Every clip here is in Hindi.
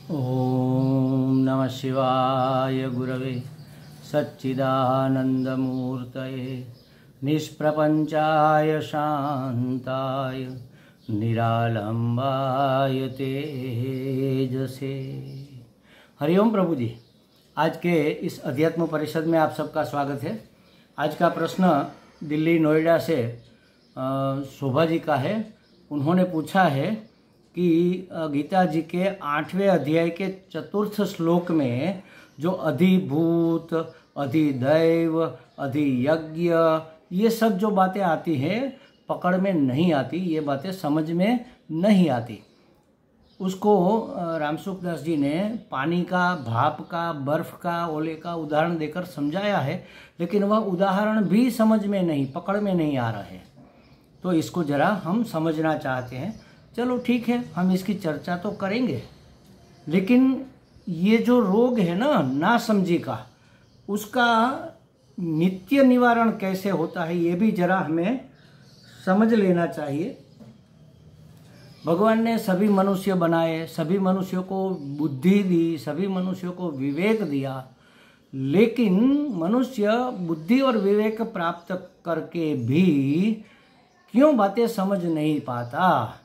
ओम नमः शिवाय गुरवे सच्चिदानंदमूर्तये निष्प्रपंचाय शांताय निरालंबाय तेजसे। हरिओम प्रभु जी, आज के इस अध्यात्म परिषद में आप सबका स्वागत है। आज का प्रश्न दिल्ली नोएडा से शोभा जी का है। उन्होंने पूछा है कि गीता जी के 8वें अध्याय के 4th श्लोक में जो अधिभूत, अधिदैव, अधियज्ञ, ये सब जो बातें आती हैं पकड़ में नहीं आती, ये बातें समझ में नहीं आती। उसको रामसुखदास जी ने पानी का, भाप का, बर्फ का, ओले का उदाहरण देकर समझाया है, लेकिन वह उदाहरण भी समझ में नहीं, पकड़ में नहीं आ रहा है। तो इसको जरा हम समझना चाहते हैं। चलो ठीक है, हम इसकी चर्चा तो करेंगे, लेकिन ये जो रोग है ना समझी का, उसका नित्य निवारण कैसे होता है ये भी जरा हमें समझ लेना चाहिए। भगवान ने सभी मनुष्य बनाए, सभी मनुष्यों को बुद्धि दी, सभी मनुष्यों को विवेक दिया, लेकिन मनुष्य बुद्धि और विवेक प्राप्त करके भी क्यों बातें समझ नहीं पाता?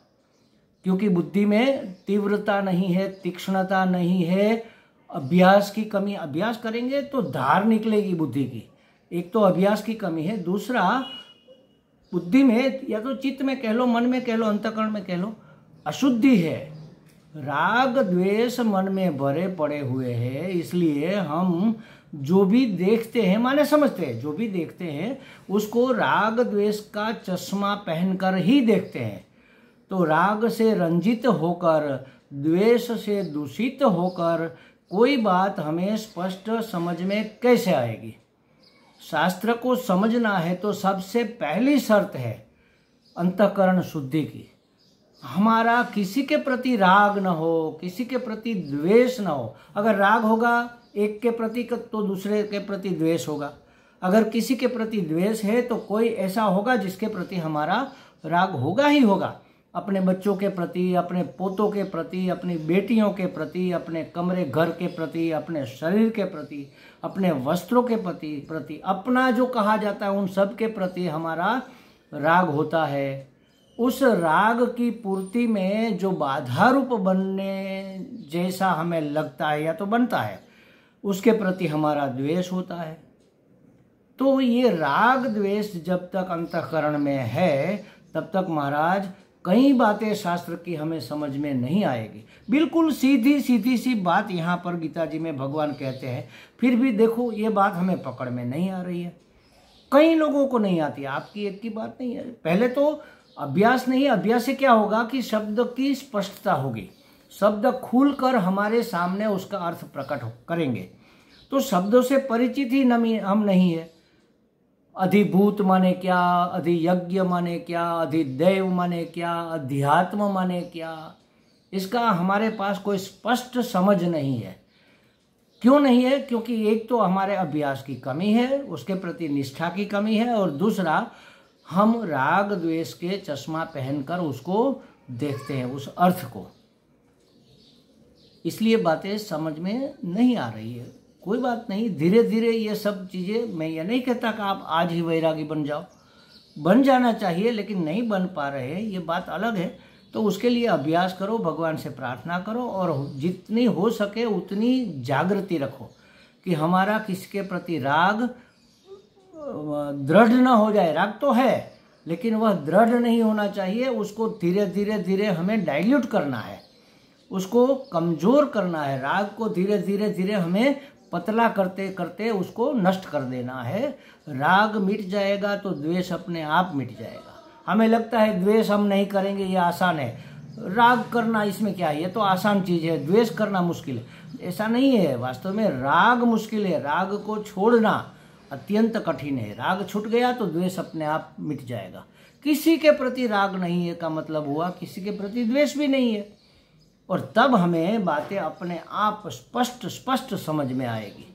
क्योंकि बुद्धि में तीव्रता नहीं है, तीक्ष्णता नहीं है, अभ्यास की कमी। अभ्यास करेंगे तो धार निकलेगी बुद्धि की। एक तो अभ्यास की कमी है, दूसरा बुद्धि में या तो चित्त में कह लो, मन में कह लो, अंतःकरण में कह लो, अशुद्धि है। राग द्वेष मन में भरे पड़े हुए हैं, इसलिए हम जो भी देखते हैं, माने समझते हैं, जो भी देखते हैं उसको राग द्वेष का चश्मा पहनकर ही देखते हैं। तो राग से रंजित होकर, द्वेष से दूषित होकर कोई बात हमें स्पष्ट समझ में कैसे आएगी? शास्त्र को समझना है तो सबसे पहली शर्त है अंतःकरण शुद्धि की। हमारा किसी के प्रति राग न हो, किसी के प्रति द्वेष न हो। अगर राग होगा एक के प्रति तो दूसरे के प्रति द्वेष होगा। अगर किसी के प्रति द्वेष है तो कोई ऐसा होगा जिसके प्रति हमारा राग होगा ही होगा। अपने बच्चों के प्रति, अपने पोतों के प्रति, अपनी बेटियों के प्रति, अपने कमरे घर के प्रति, अपने शरीर के प्रति, अपने वस्त्रों के प्रति, अपना जो कहा जाता है उन सब के प्रति हमारा राग होता है। उस राग की पूर्ति में जो बाधा रूप बनने जैसा हमें लगता है या तो बनता है, उसके प्रति हमारा द्वेष होता है। तो ये राग द्वेष जब तक अंतःकरण में है तब तक महाराज कई बातें शास्त्र की हमें समझ में नहीं आएगी। बिल्कुल सीधी सी बात यहाँ पर गीता जी में भगवान कहते हैं, फिर भी देखो ये बात हमें पकड़ में नहीं आ रही है। कई लोगों को नहीं आती, आपकी एक की बात नहीं है। पहले तो अभ्यास नहीं, अभ्यास से क्या होगा कि शब्द की स्पष्टता होगी, शब्द खुलकर हमारे सामने उसका अर्थ प्रकट करेंगे। तो शब्दों से परिचित ही हम नहीं है। अधिभूत माने क्या, अधियज्ञ माने क्या, अधिदैव माने क्या, अध्यात्म माने क्या, इसका हमारे पास कोई स्पष्ट समझ नहीं है। क्यों नहीं है? क्योंकि एक तो हमारे अभ्यास की कमी है, उसके प्रति निष्ठा की कमी है, और दूसरा हम राग द्वेष के चश्मा पहनकर उसको देखते हैं, उस अर्थ को। इसलिए बातें समझ में नहीं आ रही है। कोई बात नहीं, धीरे धीरे ये सब चीज़ें, मैं ये नहीं कहता कि आप आज ही वैरागी बन जाओ, बन जाना चाहिए, लेकिन नहीं बन पा रहे हैं, ये बात अलग है। तो उसके लिए अभ्यास करो, भगवान से प्रार्थना करो, और जितनी हो सके उतनी जागृति रखो कि हमारा किसके प्रति राग दृढ़ न हो जाए। राग तो है, लेकिन वह दृढ़ नहीं होना चाहिए। उसको धीरे धीरे हमें डाइल्यूट करना है, उसको कमज़ोर करना है। राग को धीरे धीरे हमें पतला करते करते उसको नष्ट कर देना है। राग मिट जाएगा तो द्वेष अपने आप मिट जाएगा। हमें लगता है द्वेष हम नहीं करेंगे, ये आसान है, राग करना इसमें क्या है, ये तो आसान चीज़ है, द्वेष करना मुश्किल है। ऐसा नहीं है, वास्तव में राग मुश्किल है। राग को छोड़ना अत्यंत कठिन है। राग छूट गया तो द्वेष अपने आप मिट जाएगा। किसी के प्रति राग नहीं है का मतलब हुआ किसी के प्रति द्वेष भी नहीं है, और तब हमें बातें अपने आप स्पष्ट समझ में आएगी।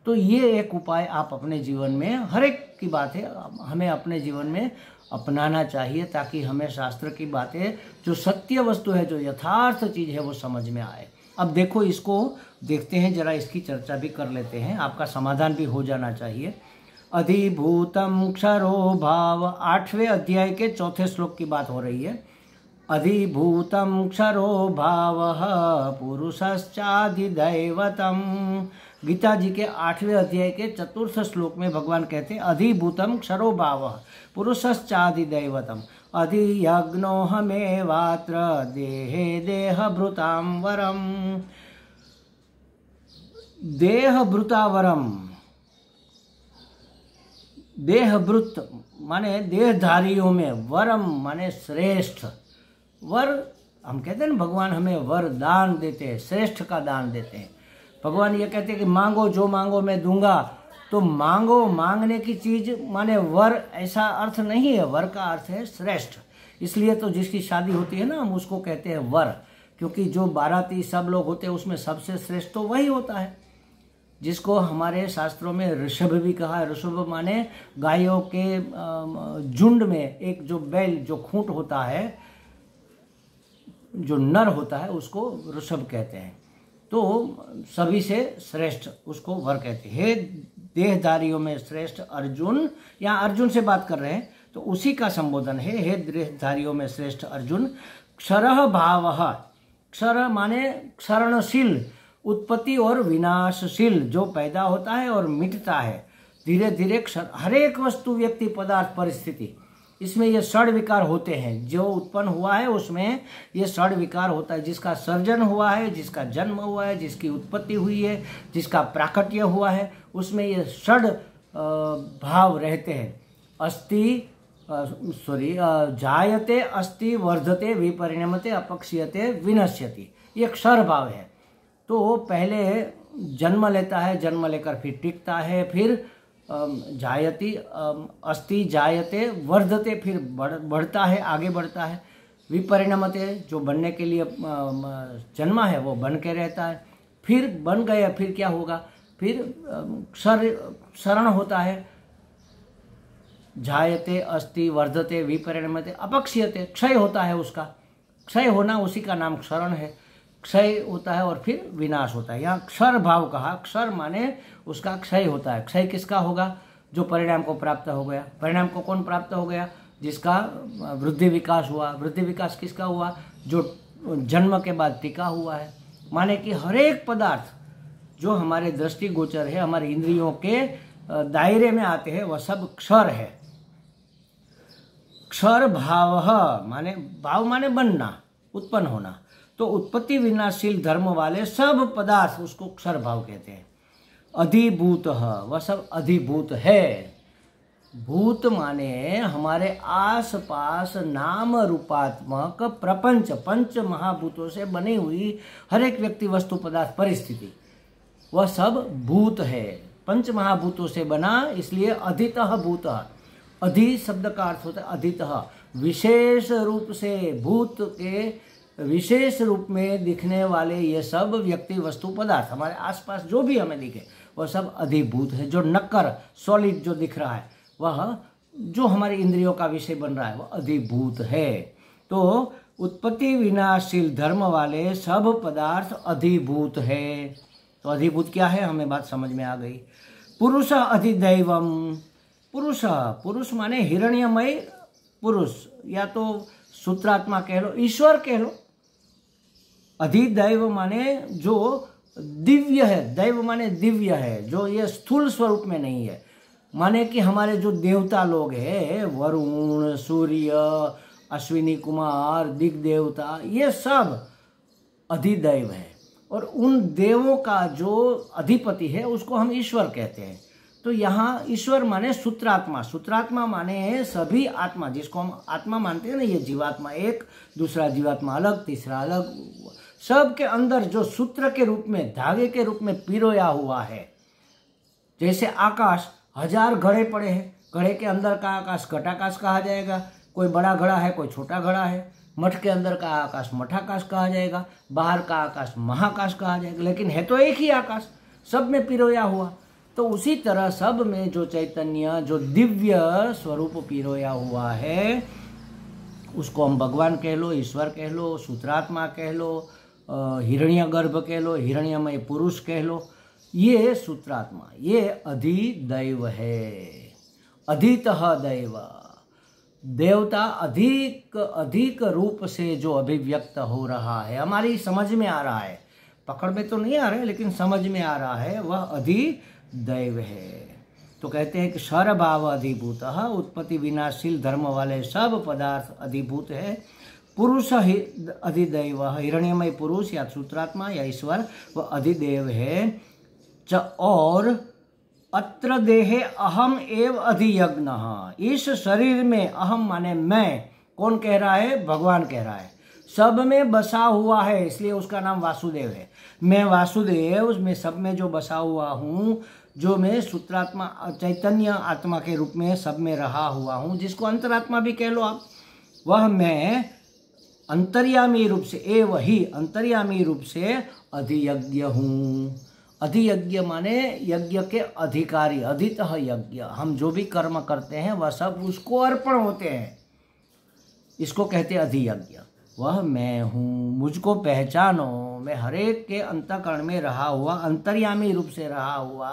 तो ये एक उपाय आप अपने जीवन में, हर एक की बात है, हमें अपने जीवन में अपनाना चाहिए, ताकि हमें शास्त्र की बातें, जो सत्य वस्तु है, जो यथार्थ चीज़ है, वो समझ में आए। अब देखो, इसको देखते हैं जरा, इसकी चर्चा भी कर लेते हैं, आपका समाधान भी हो जाना चाहिए। अधिभूतम क्षरो भाव, 8वें अध्याय के 4थे श्लोक की बात हो रही है। अधिभूतम क्षरो भावः पुरुषश्चाधिदैवतम। गीता जी के 8वें अध्याय के 4th श्लोक में भगवान कहते हैं अधिभूतम क्षरो भावः पुरुषश्चाधिदैवतम। अधियज्ञोहमेवात्र देहे देहभृतां वरम। देहभृतावरम, देहभृत माने देहधारियों में, वरम माने श्रेष्ठ। वर, हम कहते हैं ना, भगवान हमें वर दान देते हैं, श्रेष्ठ का दान देते हैं। भगवान ये कहते हैं कि मांगो, जो मांगो मैं दूंगा। तो मांगो, मांगने की चीज माने वर, ऐसा अर्थ नहीं है। वर का अर्थ है श्रेष्ठ। इसलिए तो जिसकी शादी होती है ना, हम उसको कहते हैं वर, क्योंकि जो बाराती सब लोग होते हैं उसमें सबसे श्रेष्ठ तो वही होता है, जिसको हमारे शास्त्रों में ऋषभ भी कहा है। ऋषभ माने गायों के झुंड में एक जो बैल, जो खूंट होता है, जो नर होता है, उसको ऋषभ कहते हैं। तो सभी से श्रेष्ठ उसको वर कहते हैं। हे देहधारियों में श्रेष्ठ अर्जुन, यहाँ अर्जुन से बात कर रहे हैं तो उसी का संबोधन है। हे देहधारियों में श्रेष्ठ अर्जुन, क्षरः भावः, क्षर माने क्षरणशील, उत्पत्ति और विनाशशील, जो पैदा होता है और मिटता है धीरे धीरे। हर एक वस्तु, व्यक्ति, पदार्थ, परिस्थिति, इसमें ये षड विकार होते हैं। जो उत्पन्न हुआ है उसमें ये षड विकार होता है। जिसका सर्जन हुआ है, जिसका जन्म हुआ है, जिसकी उत्पत्ति हुई है, जिसका प्राकट्य हुआ है, उसमें ये षड भाव रहते हैं। जायते, अस्ति, वर्धते, विपरिणमते, अपक्षीयते, विनश्यति, ये क्षर भाव है। तो पहले जन्म लेता है, जन्म लेकर फिर टिकता है, फिर जायति, अस्ति, जायते, वर्धते, फिर बढ़ता है, आगे बढ़ता है। विपरिणमते, जो बनने के लिए जन्मा है वो बन के रहता है, फिर बन गया, फिर क्या होगा, फिर शरण होता है। जायते, अस्ति, वर्धते, विपरिणमते, अपक्षीयते, क्षय होता है उसका। क्षय होना, उसी का नाम क्षरण है। क्षय होता है और फिर विनाश होता है। यहाँ क्षर भाव कहा, क्षर माने उसका क्षय होता है। क्षय किसका होगा? जो परिणाम को प्राप्त हो गया। परिणाम को कौन प्राप्त हो गया? जिसका वृद्धि विकास हुआ। वृद्धि विकास किसका हुआ? जो जन्म के बाद टिका हुआ है। माने कि हर एक पदार्थ जो हमारे दृष्टिगोचर है, हमारे इंद्रियों के दायरे में आते हैं, वह सब क्षर है। क्षर भाव माने, भाव माने बनना, उत्पन्न होना। तो उत्पत्ति विनाशशील धर्म वाले सब पदार्थ उसको क्षर भाव कहते हैं। अधिभूत, वह सब अधिभूत है। भूत माने हमारे आसपास नाम रूपात्मक प्रपंच, पंच महाभूतों से बनी हुई हर एक व्यक्ति, वस्तु, पदार्थ, परिस्थिति, वह सब भूत है। पंच महाभूतों से बना, इसलिए अधितः भूत। अधि शब्द का अर्थ होता है अधितः, विशेष रूप से, भूत के विशेष रूप में दिखने वाले ये सब व्यक्ति, वस्तु, पदार्थ हमारे आसपास जो भी हमें दिखे वह सब अधिभूत है। जो नक्कर, सॉलिड जो दिख रहा है, वह जो हमारी इंद्रियों का विषय बन रहा है, वह अधिभूत है। तो उत्पत्ति विनाशशील धर्म वाले सब पदार्थ अधिभूत है। तो अधिभूत क्या है, हमें बात समझ में आ गई। पुरुष अधिदैवम, पुरुष, पुरुष माने हिरण्यमय पुरुष, या तो सूत्रात्मा कह लो, ईश्वर कह लो। अधिदैव माने जो दिव्य है, दैव माने दिव्य है, जो ये स्थूल स्वरूप में नहीं है। माने कि हमारे जो देवता लोग हैं, वरुण, सूर्य, अश्विनी कुमार, दिग्देवता, ये सब अधिदैव है। और उन देवों का जो अधिपति है उसको हम ईश्वर कहते हैं। तो यहाँ ईश्वर माने सूत्रात्मा, सूत्रात्मा माने सभी आत्मा, जिसको हम आत्मा मानते हैं ना, ये जीवात्मा एक, दूसरा जीवात्मा अलग, तीसरा अलग, सब के अंदर जो सूत्र के रूप में, धागे के रूप में पिरोया हुआ है। जैसे आकाश, 1000 घड़े पड़े हैं, घड़े के अंदर का आकाश घटाकाश कहा जाएगा। कोई बड़ा घड़ा है, कोई छोटा घड़ा है। मठ के अंदर का आकाश मठाकाश कहा जाएगा, बाहर का आकाश महाकाश कहा जाएगा, लेकिन है तो एक ही आकाश, सब में पिरोया हुआ। तो उसी तरह सब में जो चैतन्य, जो दिव्य स्वरूप पिरोया हुआ है, उसको हम भगवान कह लो, ईश्वर कह लो, सूत्रात्मा कह लो, हिरण्यगर्भ कह लो, हिरण्यमय पुरुष कह लो, ये सूत्रात्मा, ये अधिदैव है। अधितः दैव, देवता अधिक रूप से जो अभिव्यक्त हो रहा है, हमारी समझ में आ रहा है, पकड़ में तो नहीं आ रहा है लेकिन समझ में आ रहा है, वह अधिदैव है। तो कहते हैं कि सर्वभाव अधिभूत, उत्पत्ति विनाशील धर्म वाले सब पदार्थ अधिभूत है। पुरुष अधिदैव, हिरण्यमय पुरुष या सूत्रात्मा या ईश्वर वह अधिदेव है। और अत्र देहे अहम एव अधियज्ञ, इस शरीर में अहम माने मैं, कौन कह रहा है? भगवान कह रहा है। सब में बसा हुआ है, इसलिए उसका नाम वासुदेव है। मैं वासुदेव, उसमें सब में जो बसा हुआ हूँ, जो मैं सूत्रात्मा चैतन्य आत्मा के रूप में सब में रहा हुआ हूँ, जिसको अंतरात्मा भी कह लो आप, वह मैं अंतर्यामी रूप से, एव ही अंतर्यामी रूप से अधियज्ञ हूँ। अधियज्ञ माने यज्ञ के अधिकारी, अधितः यज्ञ, हम जो भी कर्म करते हैं वह सब उसको अर्पण होते हैं, इसको कहते हैं अधियज्ञ। वह मैं हूँ, मुझको पहचानो, मैं हरेक के अंतःकरण में रहा हुआ, अंतर्यामी रूप से रहा हुआ,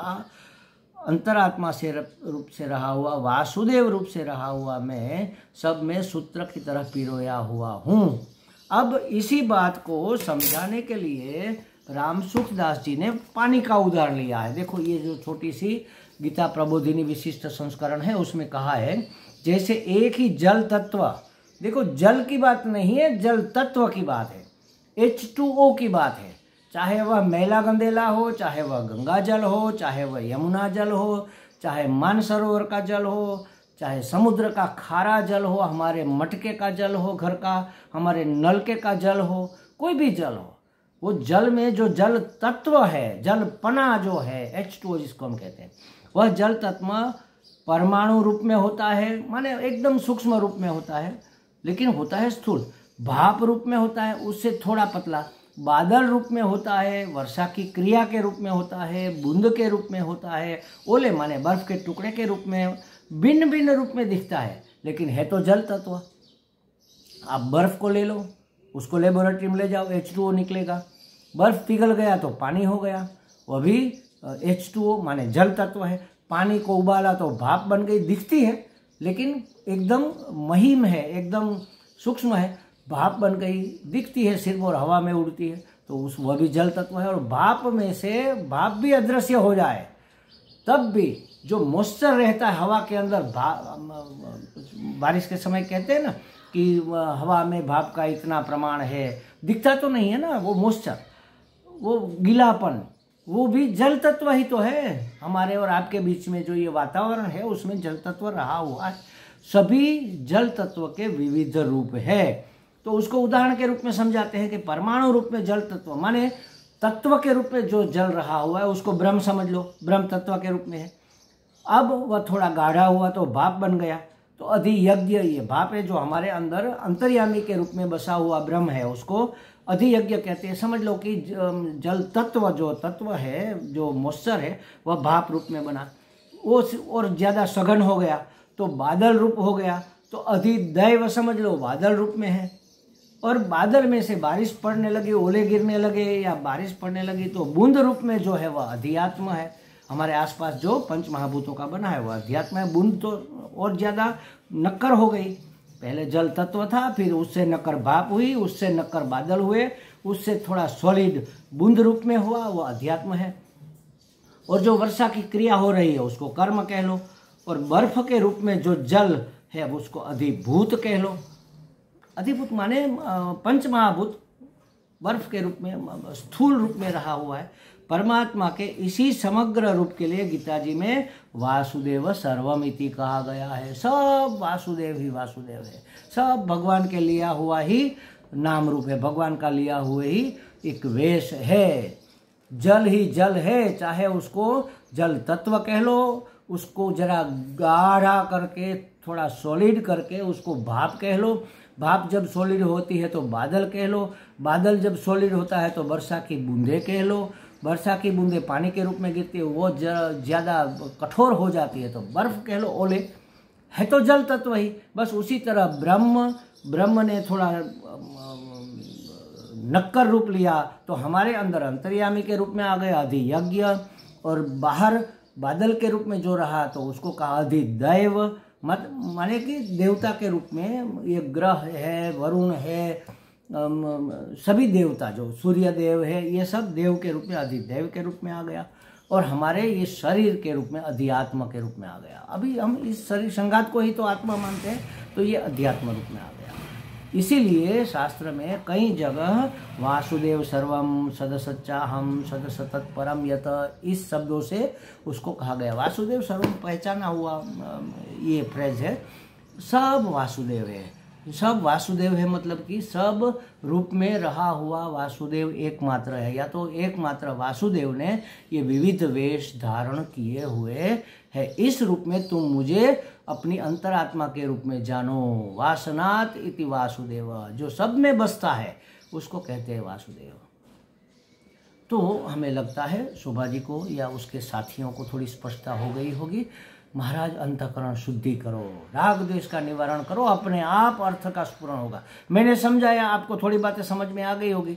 अंतरात्मा से रूप से रहा हुआ, वासुदेव रूप से रहा हुआ, मैं सब में सूत्र की तरह पिरोया हुआ हूँ। अब इसी बात को समझाने के लिए राम सुखदास जी ने पानी का उदाहरण लिया है। देखो ये जो छोटी सी गीता प्रबोधिनी विशिष्ट संस्करण है, उसमें कहा है जैसे एक ही जल तत्व, देखो जल की बात नहीं है, जल तत्व की बात है, H2O की बात है। चाहे वह मैला गंदेला हो, चाहे वह गंगा जल हो, चाहे वह यमुना जल हो, चाहे मानसरोवर का जल हो, चाहे समुद्र का खारा जल हो, हमारे मटके का जल हो, घर का हमारे नलके का जल हो, कोई भी जल हो, वो जल में जो जल तत्व है, जल पना जो है, H2O जिसको हम कहते हैं, वह जल तत्व परमाणु रूप में होता है, माने एकदम सूक्ष्म रूप में होता है, लेकिन होता है स्थूल। भाप रूप में होता है, उससे थोड़ा पतला। बादल रूप में होता है, वर्षा की क्रिया के रूप में होता है, बूंद के रूप में होता है, ओले माने बर्फ के टुकड़े के रूप में, भिन्न भिन्न रूप में दिखता है, लेकिन है तो जल तत्व। आप बर्फ को ले लो, उसको लेबोरेटरी में ले जाओ, H2O निकलेगा। बर्फ पिघल गया तो पानी हो गया, वह भी H2O माने जल तत्व है। पानी को उबाला तो भाप बन गई, दिखती है लेकिन एकदम महीम है, एकदम सूक्ष्म है, भाप बन गई, दिखती है सिर्फ और हवा में उड़ती है, तो वह भी जल तत्व है। और भाप में से भाप भी अदृश्य हो जाए तब भी जो मॉइस्चर रहता है हवा के अंदर, बारिश के समय कहते हैं ना कि हवा में भाप का इतना प्रमाण है, दिखता तो नहीं है ना, वो मॉइस्चर, वो गीलापन, वो भी जल तत्व ही तो है। हमारे और आपके बीच में जो ये वातावरण है उसमें जल तत्व रहा हुआ है। सभी जल तत्व के विविध रूप है, तो उसको उदाहरण के रूप में समझाते हैं कि परमाणु रूप में जल तत्व माने तत्व के रूप में जो जल रहा हुआ है उसको ब्रह्म समझ लो, ब्रह्म तत्व के रूप में है। अब वह थोड़ा गाढ़ा हुआ तो भाप बन गया, तो अधियज्ञ, ये भाप है जो हमारे अंदर अंतर्यामी के रूप में बसा हुआ ब्रह्म है, उसको अधियज्ञ कहते हैं। समझ लो कि जल तत्व जो तत्व है, जो मॉइस्चर है, वह भाप रूप में बना, वो और ज़्यादा सघन हो गया तो बादल रूप हो गया, तो अधिदैव समझ लो बादल रूप में है। और बादल में से बारिश पड़ने लगी, ओले गिरने लगे या बारिश पड़ने लगी तो बूंद रूप में जो है वह अध्यात्म है। हमारे आसपास जो पंच महाभूतों का बना है वह अध्यात्म है। बूंद तो और ज़्यादा नक्कर हो गई, पहले जल तत्व था, फिर उससे नक्कर भाप हुई, उससे नक्कर बादल हुए, उससे थोड़ा सॉलिड बूंद रूप में हुआ, वो अध्यात्म है। और जो वर्षा की क्रिया हो रही है उसको कर्म कह लो, और बर्फ के रूप में जो जल है उसको अधिभूत कह लो। अधिभूत माने पंच महाभूत बर्फ के रूप में, स्थूल रूप में रहा हुआ है। परमात्मा के इसी समग्र रूप के लिए गीता जी में वासुदेव सर्वमिति कहा गया है। सब वासुदेव ही वासुदेव है, सब भगवान के लिया हुआ ही नाम रूप है, भगवान का लिया हुए ही एक वेश है। जल ही जल है, चाहे उसको जल तत्व कह लो, उसको जरा गाढ़ा करके थोड़ा सॉलिड करके उसको भाप कह लो, भाप जब सॉलिड होती है तो बादल कह लो, बादल जब सॉलिड होता है तो वर्षा की बूंदे कह लो, वर्षा की बूंदे पानी के रूप में गिरती है, वो ज़्यादा कठोर हो जाती है तो बर्फ कह लो, ओले, है तो जल तत्व ही। बस उसी तरह ब्रह्म ने थोड़ा नक्कर रूप लिया तो हमारे अंदर अंतर्यामी के रूप में आ गया अधियज्ञ, और बाहर बादल के रूप में जो रहा तो उसको कहा अधिदैव, माने कि देवता के रूप में ये ग्रह है, वरुण है, सभी देवता जो सूर्य देव है ये सब देव के रूप में अधिदैव के रूप में आ गया, और हमारे ये शरीर के रूप में अध्यात्म के रूप में आ गया। अभी हम इस शरीर संघात को ही तो आत्मा मानते हैं, तो ये अध्यात्म रूप में आ गया। इसीलिए शास्त्र में कई जगह वासुदेव सर्वम सदसच्चाहम सदसतत परम यत, इस शब्दों से उसको कहा गया। वासुदेव सर्वम पहचाना हुआ ये फ्रेज है, सब वासुदेव है, सब वासुदेव है, मतलब कि सब रूप में रहा हुआ वासुदेव एकमात्र है, या तो एकमात्र वासुदेव ने ये विविध वेश धारण किए हुए है। इस रूप में तुम मुझे अपनी अंतरात्मा के रूप में जानो। वासनात् इति वासुदेव, जो सब में बसता है उसको कहते हैं वासुदेव। तो हमें लगता है शोभा जी को या उसके साथियों को थोड़ी स्पष्टता हो गई होगी। महाराज अंतःकरण शुद्धि करो, राग द्वेष का निवारण करो, अपने आप अर्थ का स्फुरण होगा। मैंने समझाया, आपको थोड़ी बातें समझ में आ गई होगी,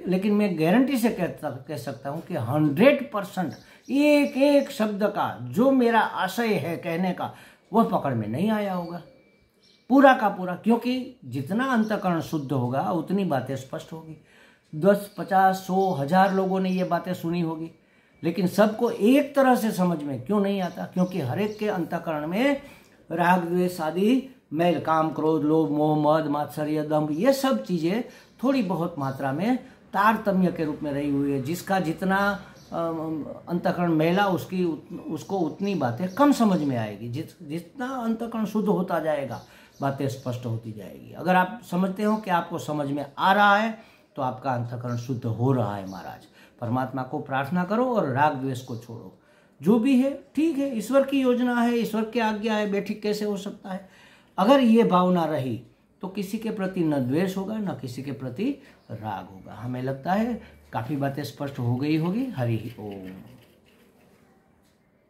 लेकिन मैं गारंटी से कह सकता हूँ कि 100% एक एक शब्द का जो मेरा आशय है कहने का वह पकड़ में नहीं आया होगा पूरा का पूरा, क्योंकि जितना अंतःकरण शुद्ध होगा उतनी बातें स्पष्ट होगी। 10, 50, 100, 1000 लोगों ने ये बातें सुनी होगी, लेकिन सबको एक तरह से समझ में क्यों नहीं आता? क्योंकि हर एक के अंतःकरण में राग द्वेष आदि मैल, काम, क्रोध, लोभ, मोह, मद, मात्सर्य, दंभ, ये सब चीजें थोड़ी बहुत मात्रा में तारतम्य के रूप में रही हुई है। जिसका जितना अंतःकरण मैला उसको उतनी बातें कम समझ में आएगी। जितना अंतःकरण शुद्ध होता जाएगा बातें स्पष्ट होती जाएगी। अगर आप समझते हो कि आपको समझ में आ रहा है तो आपका अंतःकरण शुद्ध हो रहा है। महाराज परमात्मा को प्रार्थना करो और राग द्वेष को छोड़ो। जो भी है ठीक है, ईश्वर की योजना है, ईश्वर की आज्ञा है, बेठीक कैसे हो सकता है? अगर ये भावना रही तो किसी के प्रति न द्वेष होगा न किसी के प्रति राग होगा। हमें लगता है काफ़ी बातें स्पष्ट हो गई होगी। हरि ओम।